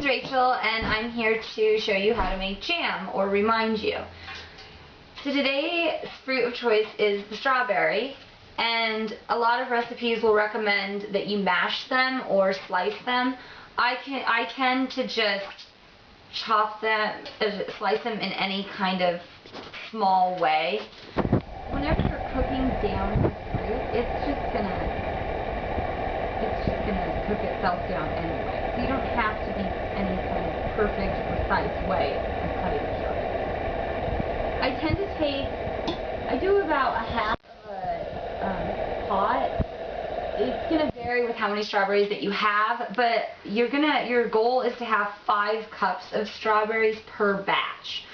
is Rachel, and I'm here to show you how to make jam, or remind you. So today's fruit of choice is the strawberry, and a lot of recipes will recommend that you mash them or slice them. I tend to just chop them, slice them in any kind of small way. Whenever you're cooking down the fruit, it's just gonna cook itself down anyway. So you don't have to be any kind of perfect, precise way of cutting the strawberries. I do about a half of a pot. It's gonna vary with how many strawberries that you have, but your goal is to have 5 cups of strawberries per batch.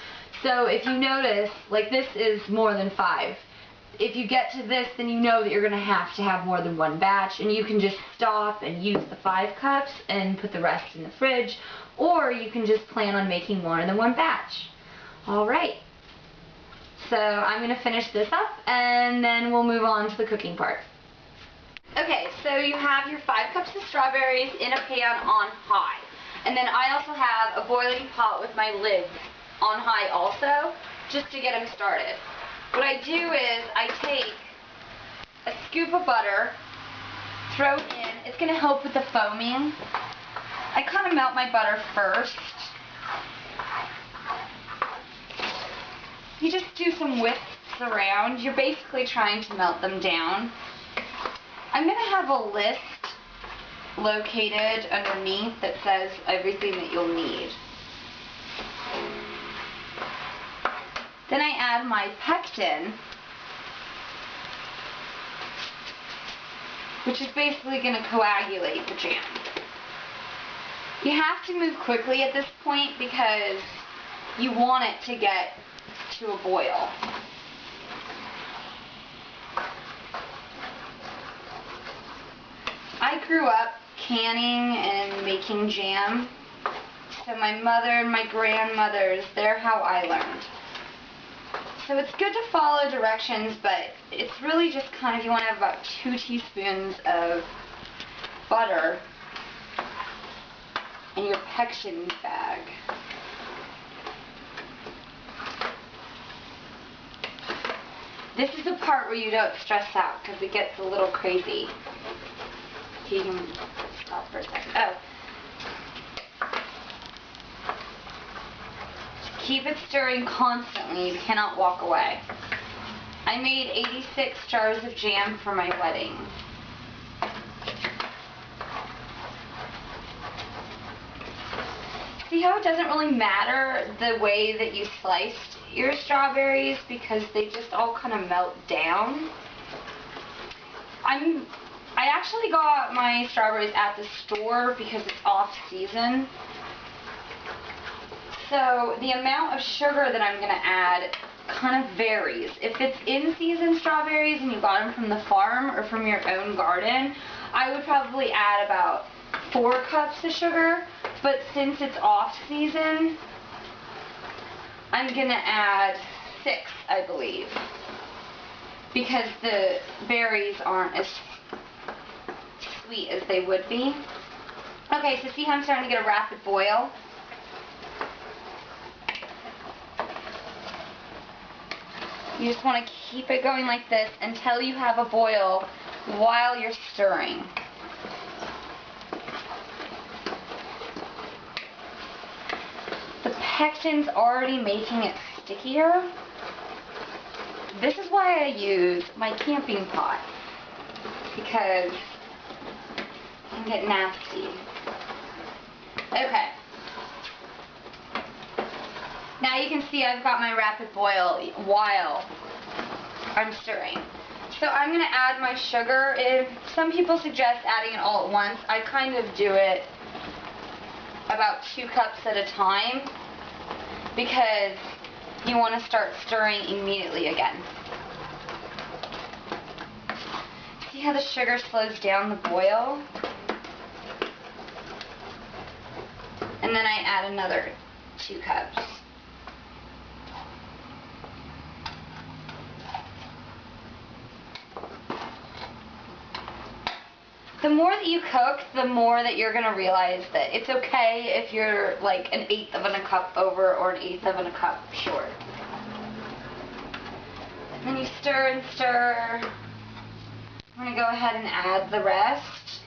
So if you notice, like this is more than 5. If you get to this, then you know that you're going to have more than one batch, and you can just stop and use the 5 cups and put the rest in the fridge, or you can just plan on making more than one batch. Alright, so I'm going to finish this up and then we'll move on to the cooking part. Okay, so you have your 5 cups of strawberries in a pan on high, and then I also have a boiling pot with my lids on high also, just to get them started. What I do is I take a scoop of butter, throw it in. It's going to help with the foaming. I kind of melt my butter first. You just do some whisks around. You're basically trying to melt them down. I'm going to have a list located underneath that says everything that you'll need. Then I add my pectin, which is basically going to coagulate the jam. You have to move quickly at this point because you want it to get to a boil. I grew up canning and making jam, so my mother and my grandmothers, they're how I learned. So it's good to follow directions, but it's really just kind of, you want to have about 2 teaspoons of butter in your pectin bag. This is the part where you don't stress out because it gets a little crazy. So you can stop for a second. Oh. Keep it stirring constantly. You cannot walk away. I made 86 jars of jam for my wedding. See how it doesn't really matter the way that you sliced your strawberries because they just all kind of melt down? I actually got my strawberries at the store because it's off season. So the amount of sugar that I'm going to add kind of varies. If it's in-season strawberries and you got them from the farm or from your own garden, I would probably add about 4 cups of sugar. But since it's off-season, I'm going to add 6, I believe, because the berries aren't as sweet as they would be. Okay, so see how I'm starting to get a rapid boil? You just want to keep it going like this until you have a boil while you're stirring. The pectin's already making it stickier. This is why I use my camping pot, because it can get nasty. Okay. Now you can see I've got my rapid boil while I'm stirring. So I'm going to add my sugar. Some people suggest adding it all at once. I kind of do it about 2 cups at a time because you want to start stirring immediately again. See how the sugar slows down the boil? And then I add another 2 cups. The more that you cook, the more that you're going to realize that it's okay if you're like 1/8 of a cup over or 1/8 of a cup short. And then you stir and stir. I'm going to go ahead and add the rest.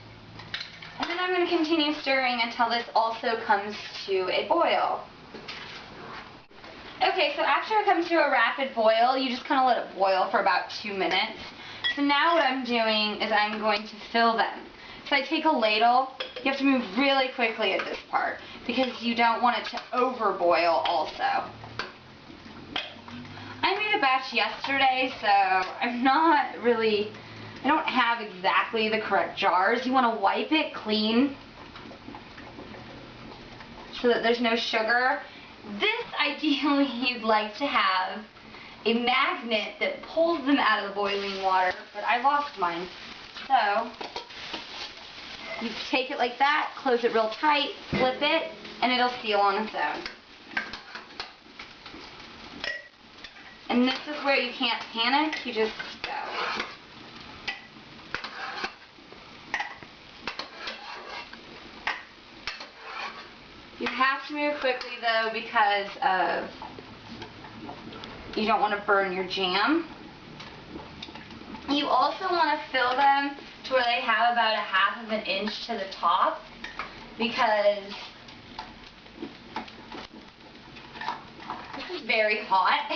And then I'm going to continue stirring until this also comes to a boil. Okay, so after it comes to a rapid boil, you just kind of let it boil for about 2 minutes. So now what I'm doing is I'm going to fill them. So I take a ladle. You have to move really quickly at this part because you don't want it to overboil also. I made a batch yesterday, so I'm not really, I don't have exactly the correct jars. You want to wipe it clean so that there's no sugar. This, ideally, you'd like to have a magnet that pulls them out of the boiling water, but I lost mine. So, you take it like that, close it real tight, flip it, and it'll seal on its own. And this is where you can't panic, you just go. You have to move quickly though because you don't want to burn your jam. You also want to fill them to where they have about 1/2 of an inch to the top because this is very hot.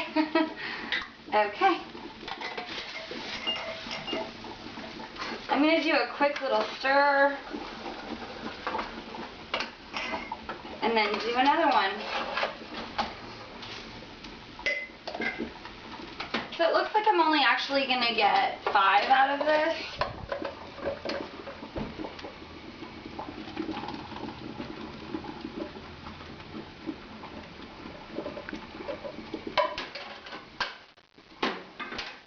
Okay. I'm going to do a quick little stir. And then do another one. So it looks like I'm only actually going to get 5 out of this.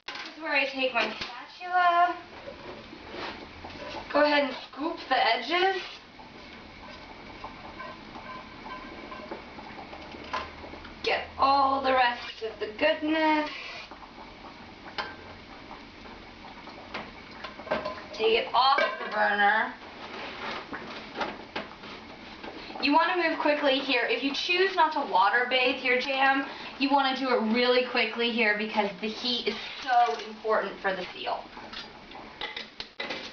This is where I take my spatula. Go ahead and scoop the edges. Get all the rest of the goodness. Take it off the burner. You want to move quickly here. If you choose not to water bathe your jam, you want to do it really quickly here because the heat is so important for the seal.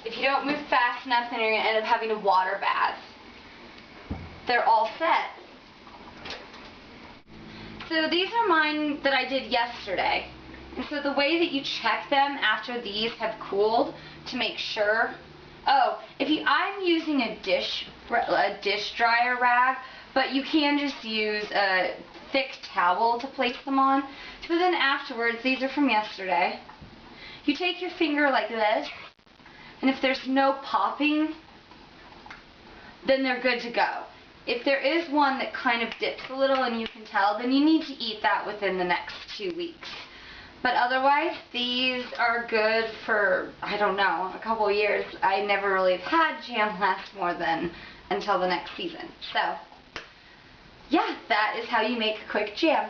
If you don't move fast enough, then you're going to end up having to water bath. They're all set. So these are mine that I did yesterday. And so the way that you check them after these have cooled to make sure. Oh, I'm using a dish dryer rag, but you can just use a thick towel to place them on. So then afterwards, these are from yesterday. You take your finger like this, and if there's no popping, then they're good to go. If there is one that kind of dips a little and you can tell, then you need to eat that within the next 2 weeks. But otherwise, these are good for, I don't know, a couple years. I never really have had jam last more than until the next season. So, yeah, that is how you make quick jam.